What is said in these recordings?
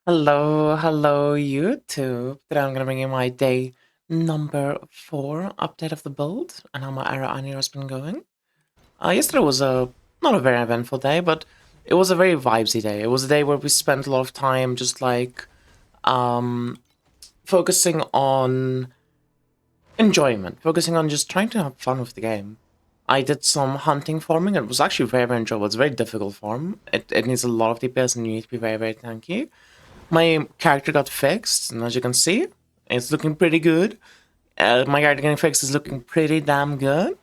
Hello, YouTube. Today I'm gonna bring you my day number 4 update of the build and how my era annual has been going. Yesterday was not a very eventful day, but it was a very vibesy day. It was a day where we spent a lot of time just like um focusing on enjoyment, focusing on just trying to have fun with the game. I did some hunting farming. It was actually very enjoyable. It's a very difficult farm. It needs a lot of DPS and you need to be very tanky. My character got fixed, and as you can see, it's looking pretty good. My character getting fixed is looking pretty damn good.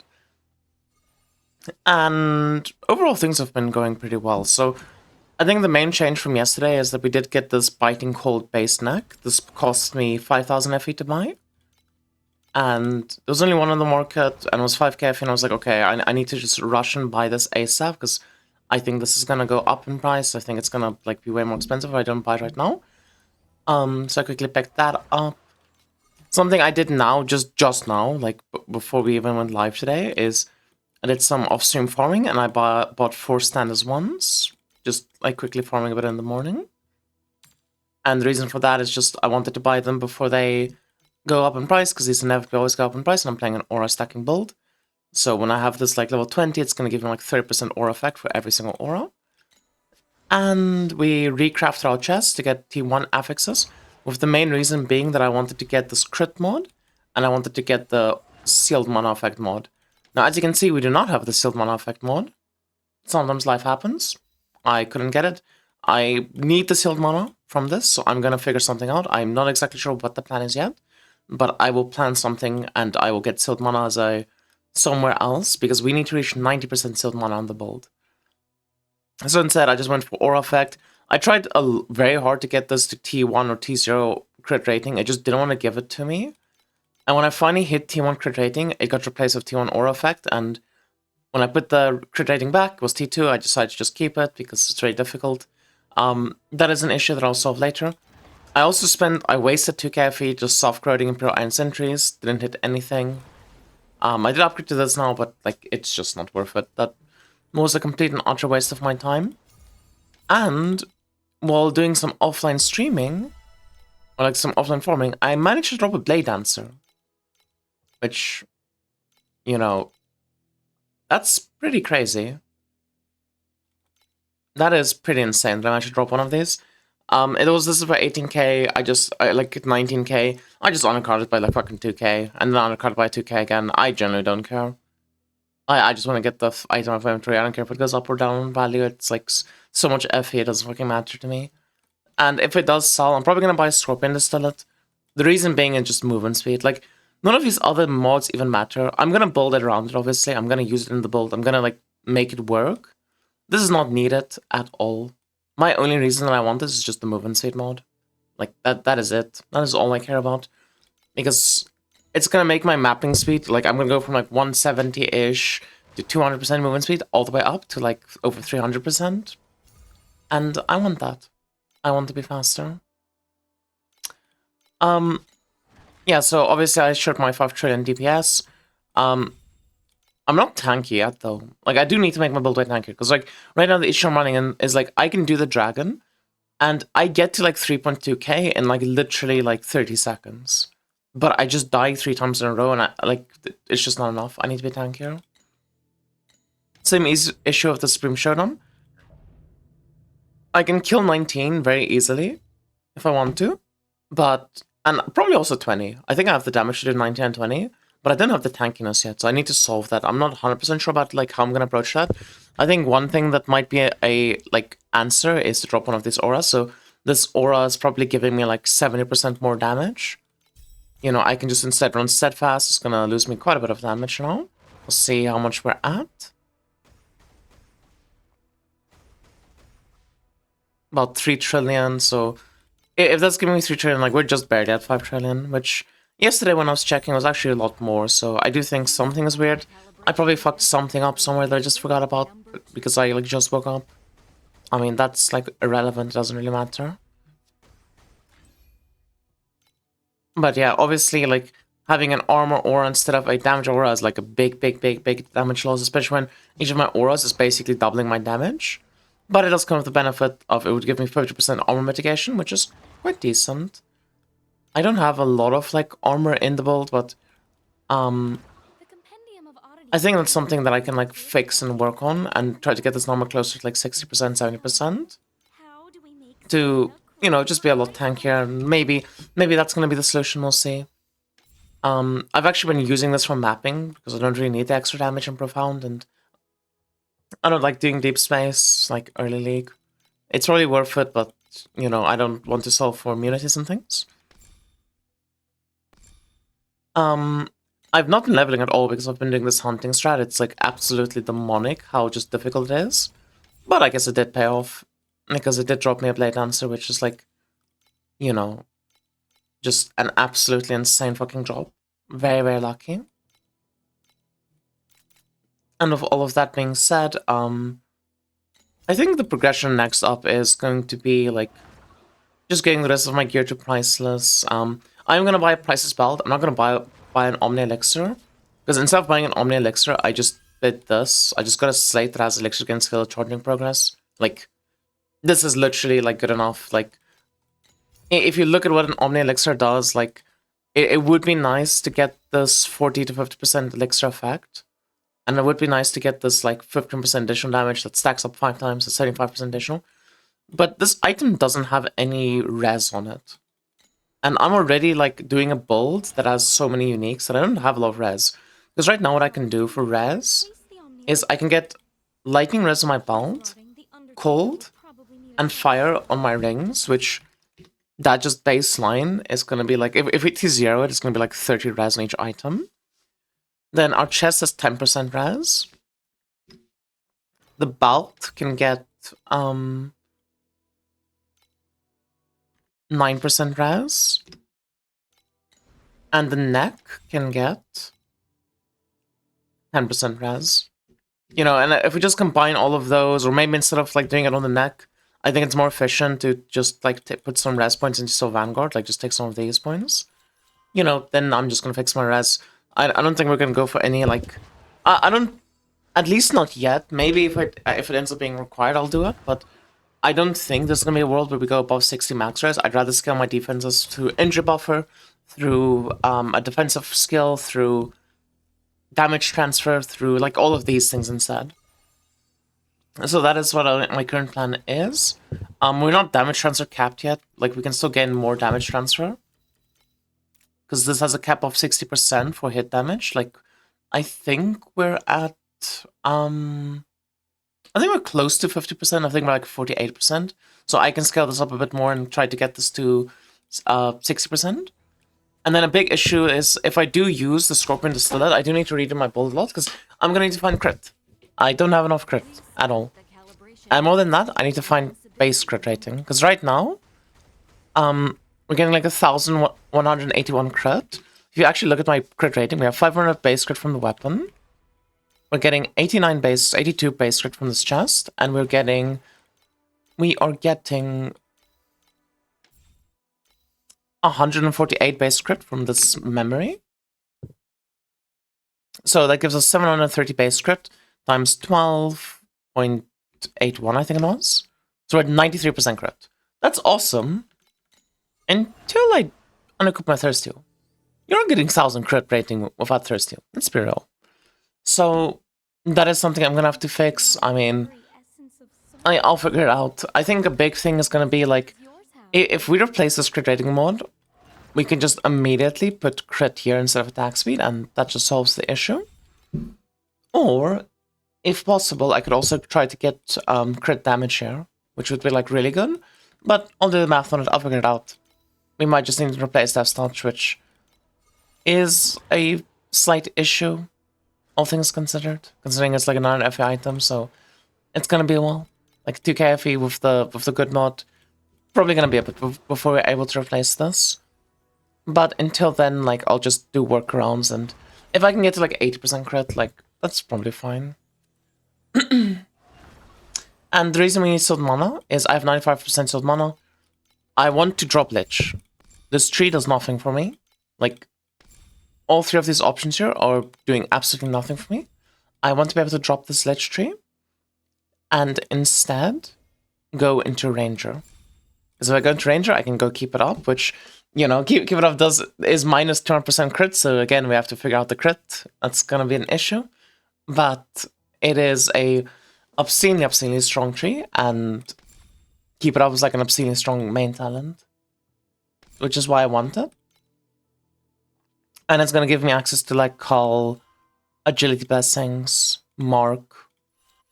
And overall, things have been going pretty well. So I think the main change from yesterday is that we did get this biting cold base neck. This cost me 5,000 FE to buy. And there was only one on the market, and it was 5k FE, and I was like, okay, I need to just rush and buy this ASAP, because I think this is gonna go up in price. I think it's gonna like be way more expensive if I don't buy it right now. So I quickly picked that up. Something I did now, just now, like before we even went live today, is I did some off-stream farming and I bought 4 standards ones, just like quickly farming a bit in the morning. And the reason for that is just I wanted to buy them before they go up in price, because these inevitably always go up in price, and I'm playing an aura stacking build. So when I have this like level 20, it's going to give me like 30% aura effect for every single aura. And we recrafted our chest to get T1 affixes, with the main reason being that I wanted to get this crit mod, and I wanted to get the sealed mana effect mod. Now, as you can see, we do not have the sealed mana effect mod. Sometimes life happens. I couldn't get it. I need the sealed mana from this, so I'm gonna figure something out. I'm not exactly sure what the plan is yet, but I will plan something, and I will get sealed mana as somewhere else, because we need to reach 90% sealed mana on the build. So instead, I just went for aura effect. I tried very hard to get this to T1 or T0 crit rating. I just didn't want to give it to me. And when I finally hit T1 crit rating, it got replaced with T1 aura effect. And when I put the crit rating back, it was T2. I decided to just keep it because it's very difficult. That is an issue that I'll solve later. I wasted 2k FE just soft corroding Imperial Iron Sentries. Didn't hit anything. I did upgrade to this now, but like it's just not worth it. That was a complete and utter waste of my time. And while doing some offline streaming, or like some offline farming, I managed to drop a Blade Dancer. Which, you know, that's pretty crazy. That is pretty insane that I managed to drop one of these. This is for 18k, I like 19k, I just undercarded by like fucking 2k, and then undercarded by 2k again. I generally don't care. I just want to get the item of inventory. I don't care if it goes up or down in value. It's like so much FE, it doesn't fucking matter to me. And if it does sell, I'm probably going to buy Scorpion to sell it. The reason being is just movement speed. Like, none of these other mods even matter. I'm going to build it around it, obviously. I'm going to use it in the build. I'm going to, like, make it work. This is not needed at all. My only reason that I want this is just the movement speed mod. Like, that is it. That is all I care about. Because it's going to make my mapping speed, like, I'm going to go from, like, 170-ish to 200% movement speed all the way up to, like, over 300%. And I want that. I want to be faster. Yeah, so obviously I showed my 5 trillion DPS. I'm not tanky yet, though. Like, I do need to make my build way tankier, because, like, right now the issue I'm running in is, like, I can do the dragon, and I get to, like, 3.2k in, like, literally, like, 30 seconds. But I just die 3 times in a row, and, it's just not enough. I need to be tankier. Same issue of the Supreme Showdown. I can kill 19 very easily, if I want to, and probably also 20. I think I have the damage to do 19 and 20, but I don't have the tankiness yet, so I need to solve that. I'm not 100% sure about, like, how I'm going to approach that. I think one thing that might be a answer is to drop one of these auras, so this aura is probably giving me, like, 70% more damage. You know, I can just instead run Steadfast. It's going to lose me quite a bit of damage now. We'll see how much we're at. About 3 trillion, so if that's giving me 3 trillion, like, we're just barely at 5 trillion, which yesterday when I was checking was actually a lot more, so I do think something is weird. I probably fucked something up somewhere that I just forgot about, because I, like, just woke up. I mean, that's, like, irrelevant, it doesn't really matter. But yeah, obviously, like, having an armor aura instead of a damage aura is, like, a big damage loss, especially when each of my auras is basically doubling my damage. But it does come with the benefit of it would give me 50% armor mitigation, which is quite decent. I don't have a lot of like armor in the build, but I think that's something that I can like fix and work on and try to get this number closer to like 60%, 70% to, you know, just be a lot tankier. And maybe that's gonna be the solution, we'll see. I've actually been using this for mapping because I don't really need the extra damage in Profound, and I don't like doing deep space, like early league. It's really worth it, but, you know, I don't want to solve for immunities and things. I've not been leveling at all because I've been doing this hunting strat. It's like absolutely demonic how just difficult it is. But I guess it did pay off because it did drop me a Blade Dancer, which is like, you know, just an absolutely insane fucking drop. Very, very lucky. And with all of that being said, I think the progression next up is going to be like just getting the rest of my gear to Priceless. I'm gonna buy a Priceless belt. I'm not gonna buy an Omni Elixir, because instead of buying an Omni Elixir, I just did this. I just got a slate that has Elixir Gain Skill Charging Progress. Like, this is literally like good enough. Like, if you look at what an Omni Elixir does, like, it would be nice to get this 40 to 50% Elixir effect. And it would be nice to get this like 15% additional damage that stacks up 5 times at 75% additional. But this item doesn't have any res on it. And I'm already like doing a build that has so many uniques that I don't have a lot of res. Because right now what I can do for res is I can get lightning res on my belt, cold, and fire on my rings, which that just baseline is going to be like, if we T0 it, it's going to be like 30 res on each item. Then our chest has 10% res. The belt can get 9% res. And the neck can get 10% res. You know, and if we just combine all of those, or maybe instead of like doing it on the neck, I think it's more efficient to just like put some res points into Soul Vanguard, like just take some of these points. You know, then I'm just gonna fix my res. I don't think we're gonna go for any like, I don't, at least not yet. Maybe if it ends up being required, I'll do it. But I don't think there's gonna be a world where we go above 60 max res. I'd rather scale my defenses through injury buffer, through a defensive skill, through damage transfer, through like all of these things instead. So that is what my current plan is. We're not damage transfer capped yet. Like, we can still gain more damage transfer, because this has a cap of 60% for hit damage. Like, I think we're at, I think we're close to 50%. I think we're like 48%. So I can scale this up a bit more and try to get this to 60%. And then a big issue is if I do use the Scorpion Distillate, I do need to read in my build a lot, because I'm going to need to find crit. I don't have enough crit at all. And more than that, I need to find base crit rating. Because right now, we're getting like 1,181 crit. If you actually look at my crit rating, we have 500 base crit from the weapon. We're getting 82 base crit from this chest. And we are getting 148 base crit from this memory. So that gives us 730 base crit times 12.81, I think it was. So we're at 93% crit. That's awesome. Until I unequip my Thirst Heal. You're not getting 1,000 crit rating without Thirst Heal. Let's be real. So that is something I'm gonna have to fix. I mean, I'll figure it out. I think a big thing is gonna be like, if we replace this crit rating mod, we can just immediately put crit here instead of attack speed, and that just solves the issue. Or, if possible, I could also try to get crit damage here, which would be like really good. But I'll do the math on it, I'll figure it out. We might just need to replace Death's Touch, which is a slight issue, all things considered. Considering it's like a non-FE item, so it's gonna be a while. Like 2k FE with the good mod. Probably gonna be a bit before we're able to replace this. But until then, like, I'll just do workarounds, and if I can get to like 80% crit, like, that's probably fine. And the reason we need Sealed Mana is I have 95% Sealed Mana. I want to drop Lich. This tree does nothing for me. Like, all three of these options here are doing absolutely nothing for me. I want to be able to drop this Lich tree, and instead go into Ranger. Because if I go into Ranger, I can go keep it up, which, you know, keep it up is minus 200% crit, so again, we have to figure out the crit. That's gonna be an issue. But it is a obscenely strong tree, and keep it up is like an obscenely strong main talent. Which is why I want it. And it's gonna give me access to like Call, Agility Blessings, Mark,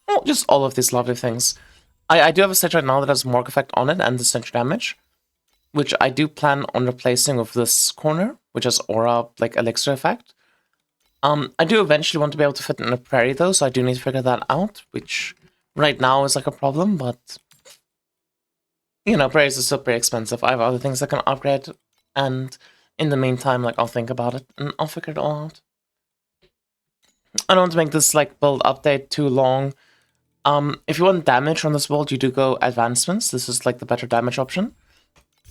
well, just all of these lovely things. I do have a set right now that has Mark effect on it and the central damage, which I do plan on replacing with this corner, which has Aura, like Elixir effect. I do eventually want to be able to fit in a Prairie though, so I do need to figure that out, which right now is like a problem, but you know, Prairies are still pretty expensive. I have other things I can upgrade, and in the meantime, like, I'll think about it, and I'll figure it all out. I don't want to make this, like, build update too long. If you want damage on this build, you do go Advancements. This is, like, the better damage option.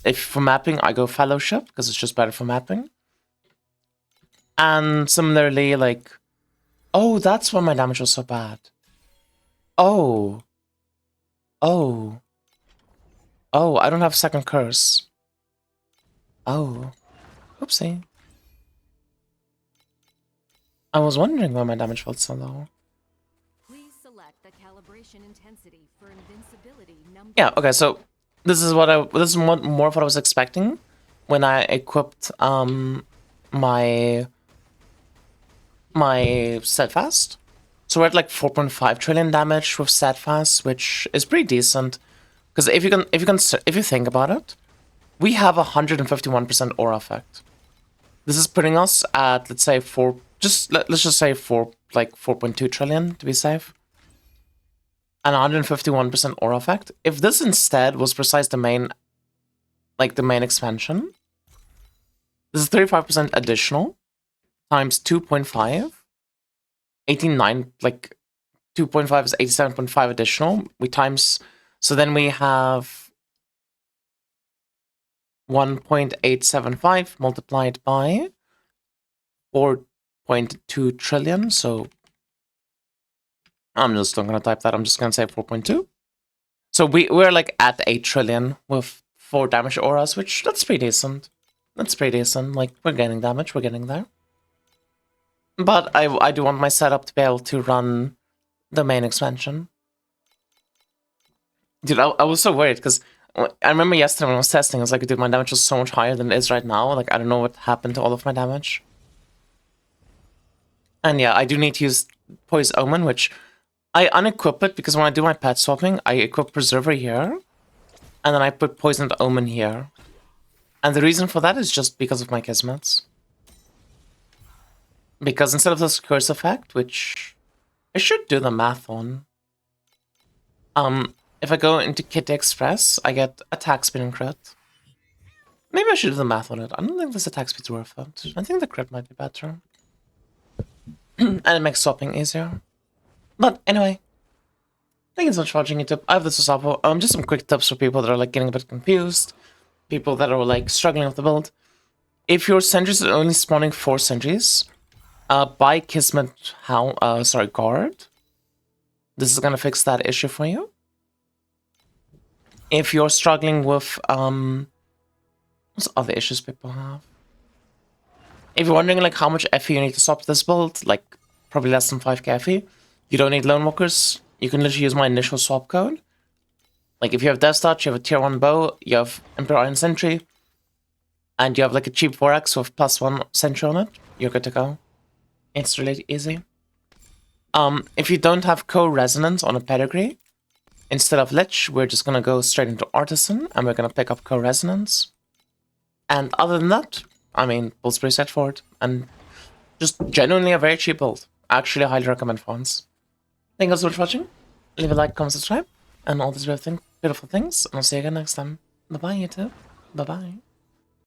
If for mapping, I go Fellowship, because it's just better for mapping. And similarly, like... Oh, that's why my damage was so bad. Oh. Oh. Oh, I don't have second curse. Oh. Oopsie. I was wondering why my damage felt so low. Please select the calibration intensity for invincibility number. Yeah, okay, so this is more of what I was expecting when I equipped my steadfast. So we're at like 4.5 trillion damage with steadfast, which is pretty decent. Because if you think about it, we have 151% aura effect. This is putting us at, let's say, let's just say 4.2 trillion to be safe. And 151% aura effect. If this instead was precise the main expansion, this is 35% additional times 2.5. 89, like 2.5 is 87.5 additional. We times, so then we have 1.875 multiplied by 4.2 trillion. So I'm just not going to type that. I'm just going to say 4.2. So we're like at 8 trillion with 4 damage auras, which that's pretty decent. That's pretty decent. Like, we're getting damage. We're getting there. But I do want my setup to be able to run the main expansion. Dude, I was so worried because I remember yesterday when I was testing, I was like, dude, my damage was so much higher than it is right now. Like, I don't know what happened to all of my damage. And yeah, I do need to use Poise Omen, which I unequip it because when I do my pet swapping, I equip Preserver here, and then I put Poisoned Omen here. And the reason for that is just because of my Kismets. Because instead of this curse effect, which I should do the math on, if I go into Kitty Express, I get attack speed and crit. Maybe I should do the math on it. I don't think this attack speed's worth it. I think the crit might be better. And it makes swapping easier. But anyway, thank you so much for watching YouTube. I hope this was helpful. Just some quick tips for people that are like getting a bit confused. People that are like struggling with the build. If your sentries are only spawning 4 sentries, buy Kismet Guard. This is gonna fix that issue for you. If you're struggling with what's other issues people have? If you're wondering like how much FE you need to swap this build, like probably less than 5k FE, you don't need Lone Walkers. You can literally use my initial swap code. Like if you have Death Touch, you have a tier 1 bow, you have Emperor Iron Sentry, and you have like a cheap 4x with +1 sentry on it, you're good to go. It's really easy. If you don't have Co-Resonance on a pedigree, instead of Lich, we're just gonna go straight into Artisan, and we're gonna pick up Co-Resonance. And other than that, I mean, build's pretty straightforward, and just genuinely a very cheap build. I actually highly recommend for once. Thank you so much for watching. Leave a like, comment, subscribe, and all these beautiful things, and I'll see you again next time. Bye-bye, YouTube. Bye-bye.